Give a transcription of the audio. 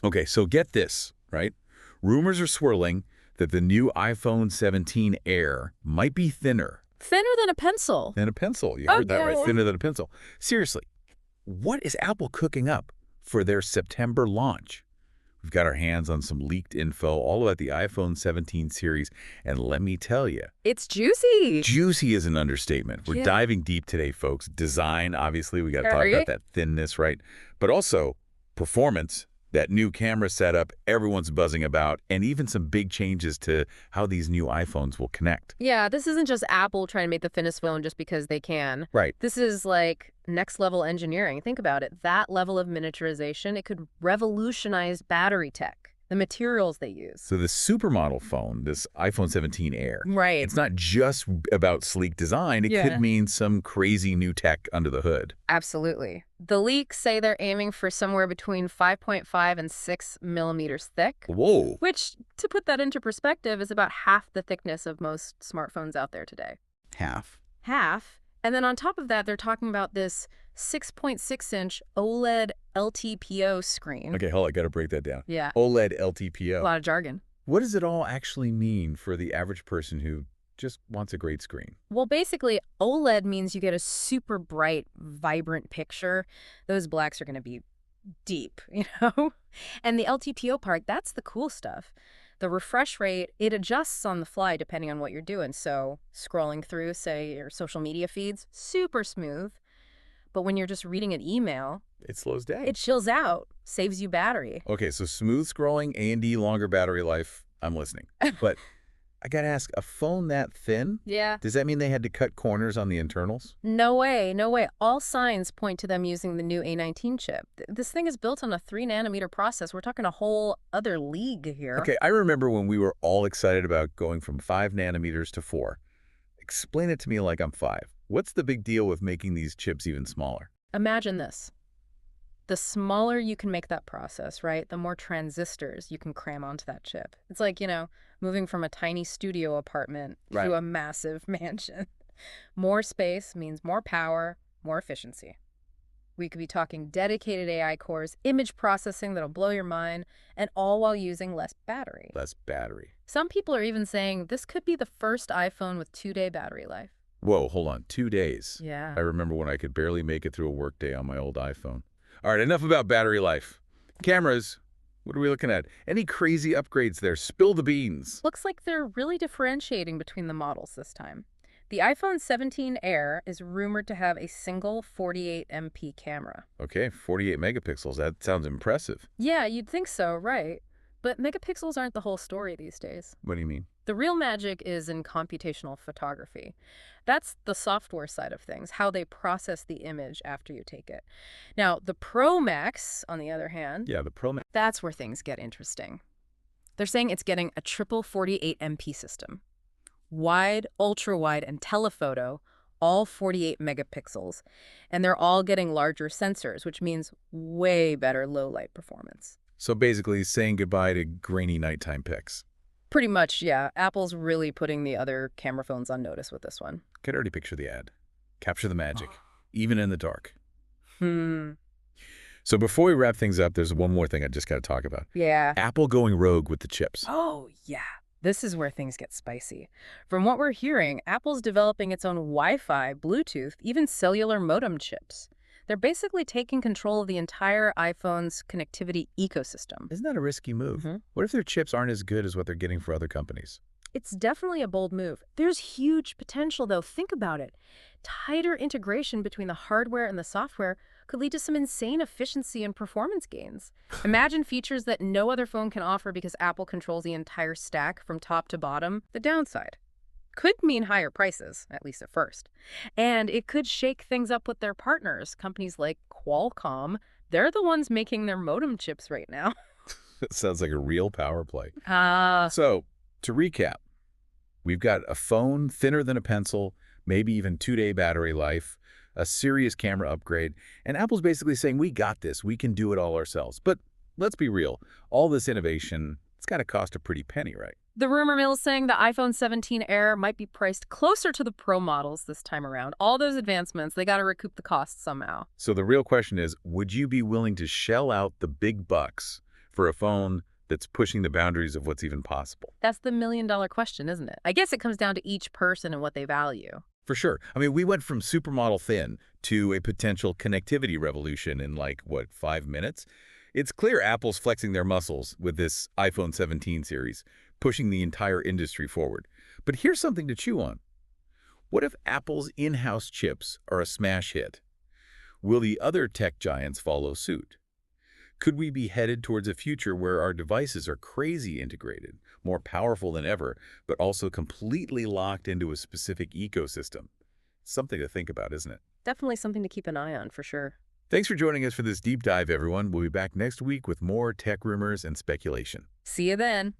Okay, so get this, right? Rumors are swirling that the new iPhone 17 Air might be thinner Thinner than a pencil. than a pencil. You Oh, heard that right, no. thinner than a pencil. Seriously, what is Apple cooking up for their September launch? We've got our hands on some leaked info all about the iPhone 17 series, and let me tell you, It's juicy. juicy is an understatement. We're Yeah. diving deep today, folks. Design, obviously, we got to talk Are you? about that thinness, right? But also performance, that new camera setup everyone's buzzing about, and even some big changes to how these new iPhones will connect. Yeah, this isn't just Apple trying to make the thinnest phone just because they can. Right. This is like next level engineering. Think about it. That level of miniaturization, it could revolutionize battery tech, the materials they use. So the supermodel phone, this iPhone 17 Air, Right. it's not just about sleek design. It Yeah. could mean some crazy new tech under the hood. Absolutely. The leaks say they're aiming for somewhere between 5.5 and 6 millimeters thick, Whoa. which, to put that into perspective, is about half the thickness of most smartphones out there today. Half. Half. And then on top of that, they're talking about this 6.6-inch OLED LTPO screen. Okay, hold on. I got to break that down. Yeah, OLED a LTPO. lot of jargon. What does it all actually mean for the average person who just wants a great screen? Well, basically, OLED means you get a super bright, vibrant picture. Those blacks are going to be deep, you know? And the LTPO part, that's the cool stuff. The refresh rate, it adjusts on the fly depending on what you're doing. So scrolling through, say, your social media feeds, super smooth. But when you're just reading an email, It slows down. it chills out, saves you battery. Okay, so smooth scrolling, A&D, longer battery life. I'm listening. But I got to ask, a phone that thin? Yeah. Does that mean they had to cut corners on the internals? No way, no way. All signs point to them using the new A19 chip. This thing is built on a 3-nanometer process. We're talking a whole other league here. Okay, I remember when we were all excited about going from 5 nanometers to 4. Explain it to me like I'm 5. What's the big deal with making these chips even smaller? Imagine this. The smaller you can make that process, right, the more transistors you can cram onto that chip. It's like, moving from a tiny studio apartment Right. to a massive mansion. More space means more power, more efficiency. We could be talking dedicated AI cores, image processing that'll blow your mind, and all while using less battery. Less battery. Some people are even saying this could be the first iPhone with 2-day battery life. Whoa, hold on. 2 days. Yeah. I remember when I could barely make it through a workday on my old iPhone. All right, enough about battery life. Cameras. What are we looking at? Any crazy upgrades there? Spill the beans. Looks like they're really differentiating between the models this time. The iPhone 17 Air is rumored to have a single 48MP camera. Okay, 48 megapixels. That sounds impressive. Yeah, you'd think so, right? But megapixels aren't the whole story these days. What do you mean? The real magic is in computational photography. That's the software side of things, how they process the image after you take it. Now, the Pro Max, on the other hand, Yeah, the Pro Max. that's where things get interesting. They're saying it's getting a triple 48MP system. Wide, ultra-wide, and telephoto, all 48 megapixels. And they're all getting larger sensors, which means way better low-light performance. So basically saying goodbye to grainy nighttime pics. Pretty much, yeah. Apple's really putting the other camera phones on notice with this one. Could already picture the ad. Capture the magic, even in the dark. So before we wrap things up, there's one more thing I just got to talk about. Yeah. Apple going rogue with the chips. Oh, yeah. This is where things get spicy. From what we're hearing, Apple's developing its own Wi-Fi, Bluetooth, even cellular modem chips. They're basically taking control of the entire iPhone's connectivity ecosystem. Isn't that a risky move? Mhm. What if their chips aren't as good as what they're getting for other companies? It's definitely a bold move. There's huge potential, though. Think about it. Tighter integration between the hardware and the software could lead to some insane efficiency and performance gains. Imagine features that no other phone can offer because Apple controls the entire stack from top to bottom. The downside could mean higher prices, at least at first. And it could shake things up with their partners, companies like Qualcomm. They're the ones making their modem chips right now. That sounds like a real power play. Ah. So, to recap, we've got a phone thinner than a pencil, maybe even 2-day battery life, a serious camera upgrade, and Apple's basically saying, we got this, we can do it all ourselves. But let's be real, all this innovation, it's got to cost a pretty penny, right? The rumor mill is saying the iPhone 17 Air might be priced closer to the Pro models this time around. All those advancements, they got to recoup the cost somehow. So the real question is, would you be willing to shell out the big bucks for a phone that's pushing the boundaries of what's even possible? That's the million-dollar question, isn't it? I guess it comes down to each person and what they value. For sure. I mean, we went from supermodel thin to a potential connectivity revolution in like, what, 5 minutes? It's clear Apple's flexing their muscles with this iPhone 17 series, pushing the entire industry forward. But here's something to chew on. What if Apple's in-house chips are a smash hit? Will the other tech giants follow suit? Could we be headed towards a future where our devices are crazy integrated, more powerful than ever, but also completely locked into a specific ecosystem? Something to think about, isn't it? Definitely something to keep an eye on, for sure. Thanks for joining us for this deep dive, everyone. We'll be back next week with more tech rumors and speculation. See you then.